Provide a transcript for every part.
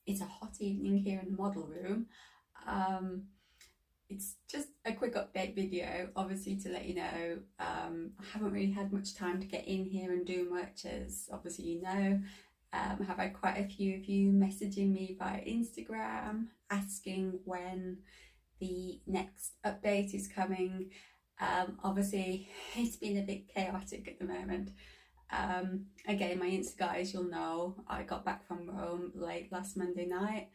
It's a hot evening here in the model room. It's just a quick update video, obviously, to let you know I haven't really had much time to get in here and do much, as obviously you know. I have had quite a few of you messaging me via Instagram asking when the next update is coming. Obviously it's been a bit chaotic at the moment. Again, my Insta guys, you'll know I got back from Rome late last Monday night.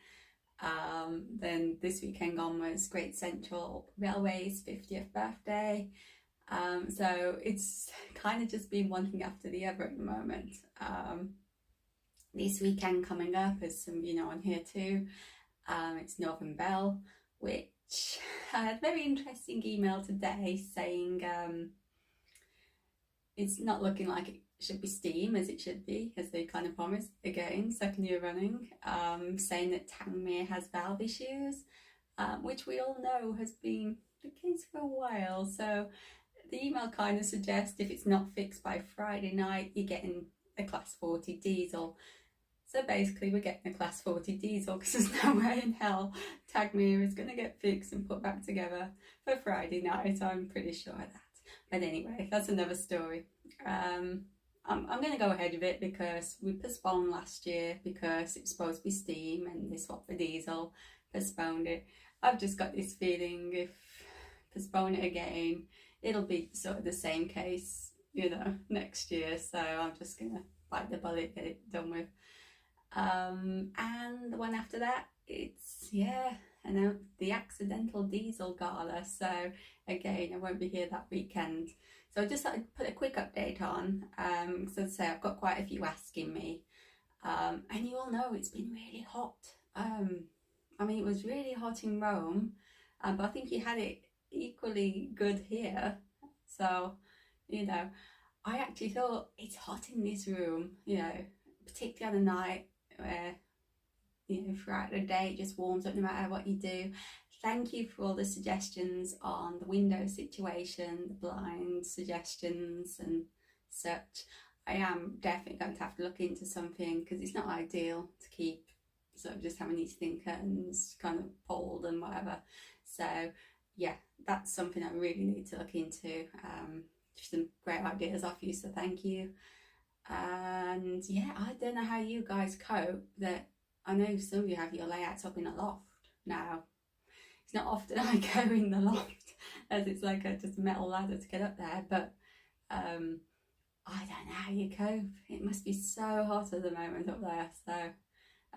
Then this weekend gone was Great Central Railway's 50th birthday. So it's kind of just been one thing after the other at the moment. This weekend coming up is some, on here too. It's Northern Bell, which I had a very interesting email today saying it's not looking like it should be steam as it should be, as they kind of promised. Again, second year running, saying that Tangmere has valve issues, which we all know has been the case for a while. So the email kind of suggests if it's not fixed by Friday night, you're getting a class 40 diesel. So basically we're getting a class 40 diesel because there's no way in hell Tangmere is going to get fixed and put back together for Friday night. I'm pretty sure of that. But anyway, that's another story. I'm going to go ahead with it because we postponed last year because it was supposed to be steam and they swapped for diesel, postponed it. I've just got this feeling if postpone it again, it'll be sort of the same case, next year. So I'm just going to bite the bullet, get it done with. And the one after that, it's, the accidental diesel gala. So again, I won't be here that weekend. So I just thought I'd put a quick update on, because as I say, I've got quite a few asking me. And you all know it's been really hot. I mean, it was really hot in Rome, but I think you had it equally good here. So, I actually thought it's hot in this room, particularly on a night where, throughout the day it just warms up no matter what you do. Thank you for all the suggestions on the window situation, the blind suggestions and such. I am definitely going to have to look into something because it's not ideal to keep sort of just having these thin curtains kind of pulled and whatever. So yeah, that's something I really need to look into. Just some great ideas off you, so thank you. And yeah, I don't know how you guys cope. That I know some of you have your layouts up in a loft now. It's not often I go in the loft as it's like just a metal ladder to get up there, but I don't know how you cope. It must be so hot at the moment up there. So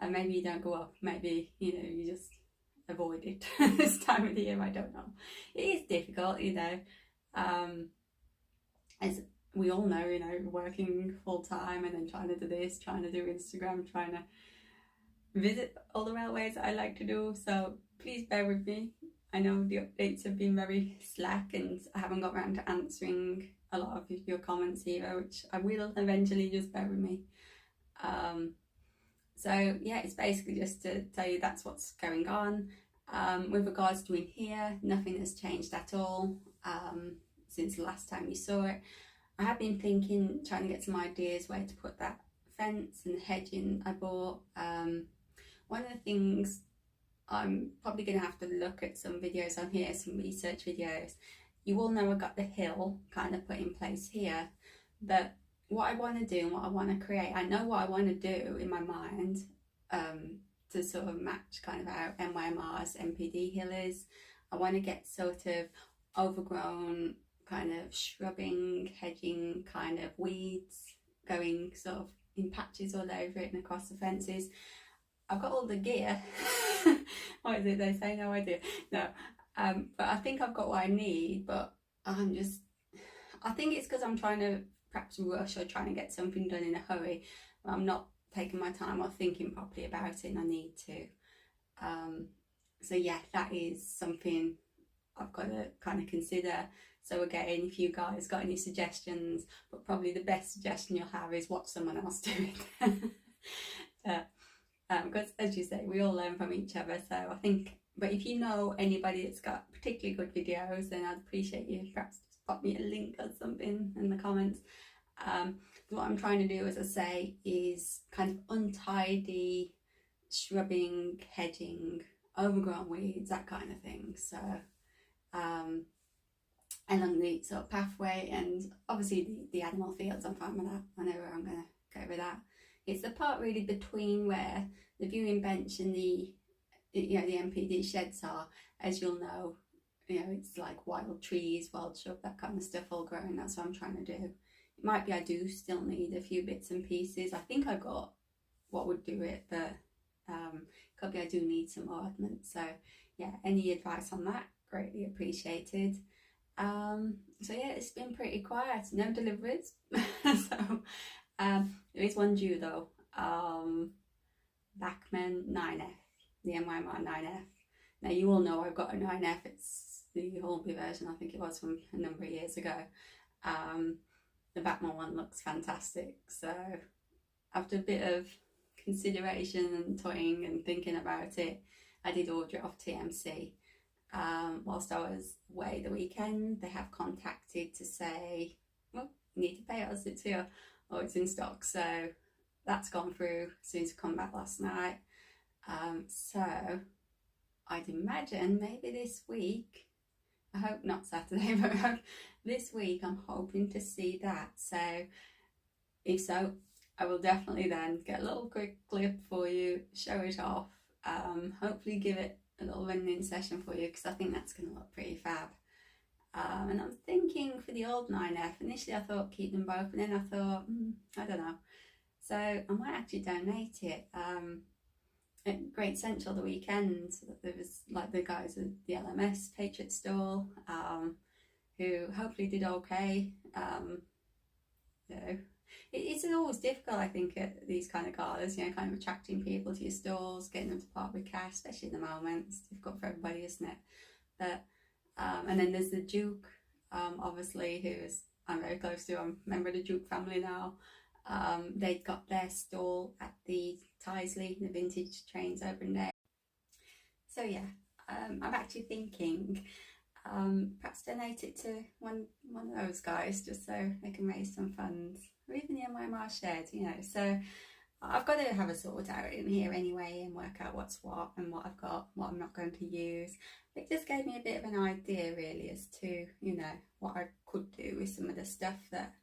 maybe you don't go up, maybe you just avoid it this time of the year. I don't know. It is difficult, as we all know, working full time and then trying to do this, trying to do Instagram, trying to visit all the railways I like to do. So please bear with me. I know the updates have been very slack and I haven't got around to answering a lot of your comments either, which I will eventually. Just bear with me. So yeah, it's basically just to tell you that's what's going on. With regards to in here, nothing has changed at all since the last time you saw it. I have been thinking, trying to get some ideas where to put that fence and the hedging I bought. One of the things, I'm probably going to have to look at some videos on here, some research videos. You all know I got the hill kind of put in place here, but what I want to do and what I want to create, I know what I want to do in my mind to sort of match kind of how NYMR's MPD hill is. I want to get sort of overgrown kind of shrubbing, hedging kind of weeds going sort of in patches all over it and across the fences. I've got all the gear. What is it they say? No idea. No, but I think I've got what I need, but I think it's because I'm trying to perhaps rush or trying to get something done in a hurry. I'm not taking my time or thinking properly about it, and I need to. So yeah, that is something I've got to kind of consider. So again, if you guys got any suggestions, but probably the best suggestion you'll have is watch someone else do it. Because as you say, we all learn from each other. So I think, but if you know anybody that's got particularly good videos, then I'd appreciate you perhaps just pop me a link or something in the comments. What I'm trying to do, as I say, is kind of untidy shrubbing, hedging, overgrown weeds, that kind of thing. So along the sort of pathway, and obviously the animal fields, I'm fine with that. I know where I'm going to go with that. It's the part really between where the viewing bench and the the MPD sheds are. As you'll know, it's like wild trees, wild shrub, that kind of stuff all growing. That's what I'm trying to do. It might be I do still need a few bits and pieces. I think I got what would do it, but could be I do need some more ornaments. So yeah, any advice on that, greatly appreciated. So yeah, it's been pretty quiet, no deliveries. So there is one due though, Bachman 9F, the MYMR 9F. Now you all know I've got a 9F, it's the Hornby version, I think it was from a number of years ago. The Bachman one looks fantastic, so after a bit of consideration and toying and thinking about it, I did order it off TMC. Whilst I was away the weekend, they have contacted to say, well, you need to pay us, it's here, or it's in stock. So that's gone through as soon as I come back last night. So I'd imagine maybe this week, I hope not Saturday, but this week I'm hoping to see that. So if so, I will definitely then get a little quick clip for you, show it off, hopefully give it a little running session for you, because I think that's going to look pretty fab. And I'm thinking for the old 9F, initially I thought keep them both, and then I thought, I don't know. So I might actually donate it. At Great Central the weekend, there was like the guys at the LMS Patriot stall, who hopefully did okay. It's always difficult, I think, at these kind of cars, kind of attracting people to your stalls, getting them to part with cash, especially at the moment. It's difficult for everybody, isn't it? But and then there's the Duke, obviously, I'm very close to. I'm a member of the Duke family now. They'd got their stall at the Tysley, the vintage trains over in there. So yeah, I'm actually thinking perhaps donate it to one of those guys, just so they can raise some funds, or even the MYMR shared, So I've got to have a sort out in here anyway and work out what's what and what I've got, what I'm not going to use. It just gave me a bit of an idea really as to, what I could do with some of the stuff that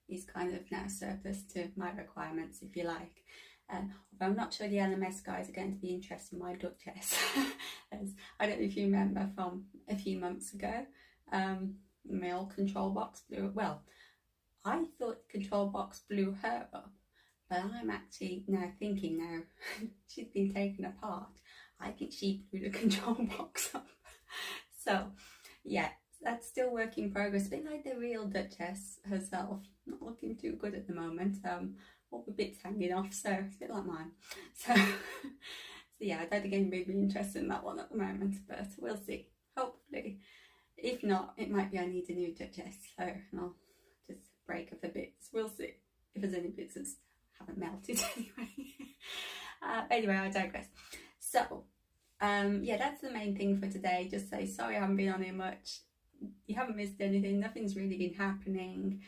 is kind of now surplus to my requirements, if you like. Although I'm not sure the LMS guys are going to be interested in my Duchess. As I don't know if you remember from a few months ago, my old control box blew up. Well, I thought the control box blew her up, but I'm actually now thinking she's been taken apart, I think she blew the control box up. So yeah, that's still work in progress, a bit like the real Duchess herself, not looking too good at the moment. All the bits hanging off, so it's a bit like mine. So yeah, I don't think anybody would be interested in that one at the moment, but we'll see. Hopefully. If not, it might be I need a new Duchess, so I'll just break up the bits. We'll see if there's any bits that haven't melted anyway. Anyway, I digress. So yeah, that's the main thing for today. Just say sorry I haven't been on here much. You haven't missed anything, nothing's really been happening.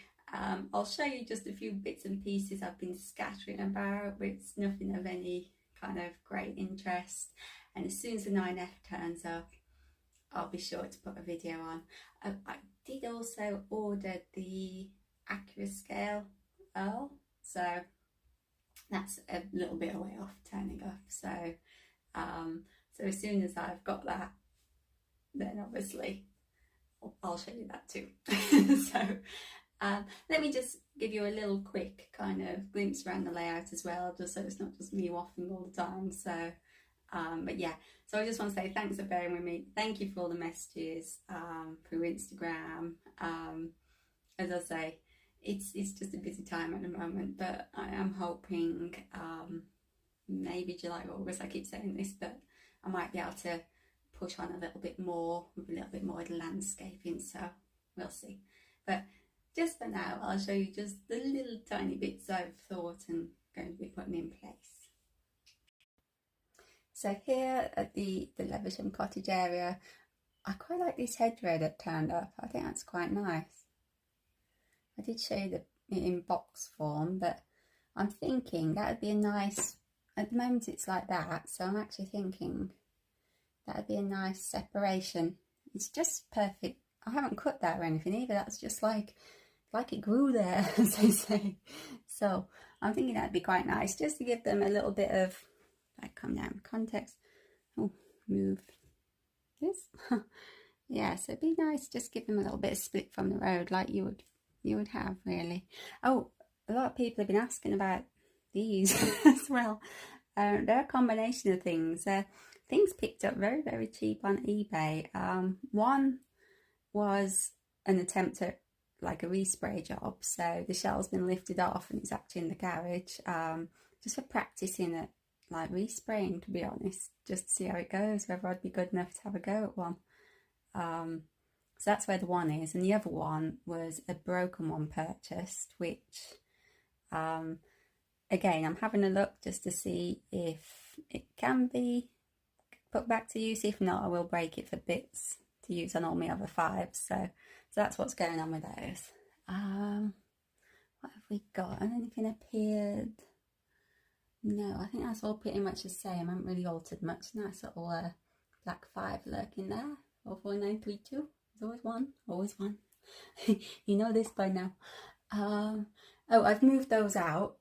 I'll show you just a few bits and pieces I've been scattering about, but it's nothing of any kind of great interest. And as soon as the 9F turns up, I'll be sure to put a video on. I did also order the Accurate Scale Earl, so that's a little bit away off turning up. So so as soon as I've got that, then obviously I'll show you that too. So let me just give you a little quick kind of glimpse around the layout as well, just so it's not just me waffling all the time. So but yeah, so I just want to say thanks for bearing with me. Thank you for all the messages through Instagram. As I say, it's just a busy time at the moment, but I am hoping maybe July, August, I keep saying this, but I might be able to push on a little bit more with a little bit more landscaping, so we'll see. But just for now, I'll show you just the little tiny bits I've thought and going to be putting in place. So here at the Levisham cottage area, I quite like this hedgerow that turned up. I think that's quite nice. I did show you it in box form, but I'm thinking that would be a nice at the moment it's like that, so I'm actually thinking that'd be a nice separation. It's just perfect. I haven't cut that or anything either. That's just like it grew there, as they say. So I'm thinking that'd be quite nice, just to give them a little bit of, like, come down, context. Oh, move this. Yeah, so it'd be nice, just give them a little bit of split from the road, like you would have, really. Oh, a lot of people have been asking about these as well. They're a combination of things. Things picked up very, very cheap on eBay. One was an attempt at like a respray job, so the shell's been lifted off and it's actually in the garage, just for practicing at like respraying, to be honest, just to see how it goes, whether I'd be good enough to have a go at one. So that's where the one is, and the other one was a broken one purchased, which again, I'm having a look just to see if it can be put back to use. If not, I will break it for bits to use on all my other fives. So that's what's going on with those. What have we got? Has anything appeared? No, I think that's all pretty much the same. I haven't really altered much. Nice little black 5 lurking there. 44932. There's always one. You know this by now. Oh, I've moved those out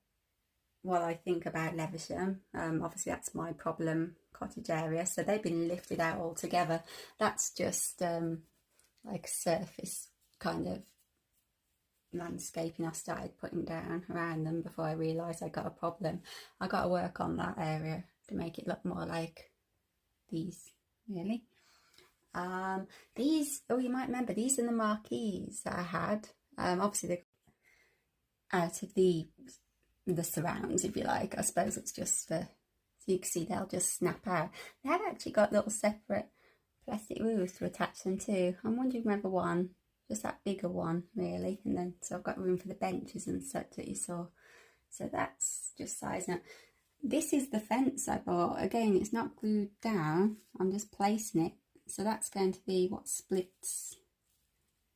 while I think about Levisham. Obviously that's my problem cottage area, so they've been lifted out altogether. That's just like surface kind of landscaping I started putting down around them before I realised I got a problem. I got to work on that area to make it look more like these, really. These, oh, you might remember, these are the marquees that I had. Obviously they're out of the surrounds, if you like. I suppose it's just so you can see they'll just snap out. They had actually got little separate plastic roofs to attach them to. I'm wondering whether one, just that bigger one really, and then so I've got room for the benches and such that you saw. So that's just sizing up. This is the fence I bought. Again, it's not glued down, I'm just placing it. So that's going to be what splits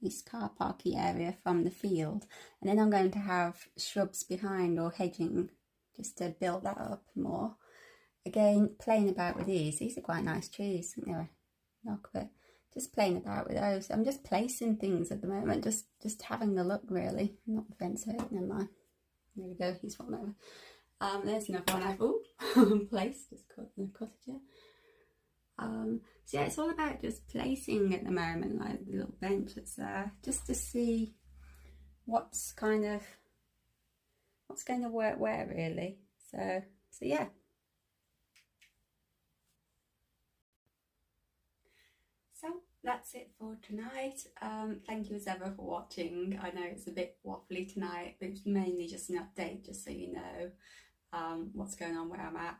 this car parky area from the field, and then I'm going to have shrubs behind or hedging just to build that up more. Again, playing about with these are quite nice trees, I think they're knock, but just playing about with those. I'm just placing things at the moment, just having a look really. Not the fence hurt, never mind. There we go, he's fallen over. There's another one I've placed, just cut the cottager. So yeah, it's all about just placing at the moment, like the little bench that's there, just to see what's going to work where, really. So yeah. So that's it for tonight. Thank you as ever for watching. I know it's a bit waffly tonight, but it's mainly just an update, just so you know what's going on where I'm at.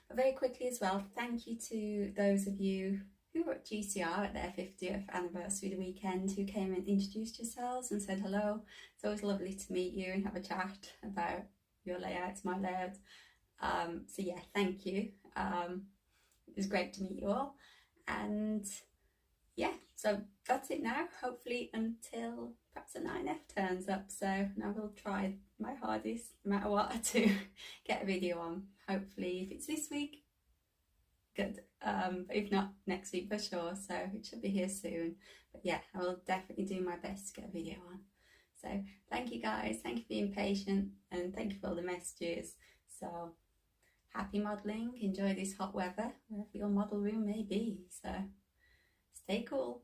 But very quickly as well, thank you to those of you who were at GCR at their 50th anniversary the weekend, who came and introduced yourselves and said hello. It's always lovely to meet you and have a chat about your layouts, my layouts. So yeah, thank you. It was great to meet you all, and yeah, so that's it now, hopefully until perhaps a 9F turns up. So I will try my hardest, no matter what, to get a video on. Hopefully if it's this week, good, but if not, next week for sure. So it should be here soon, but yeah, I will definitely do my best to get a video on. So thank you guys, thank you for being patient, and thank you for all the messages. So happy modelling, enjoy this hot weather wherever your model room may be. So stay cool.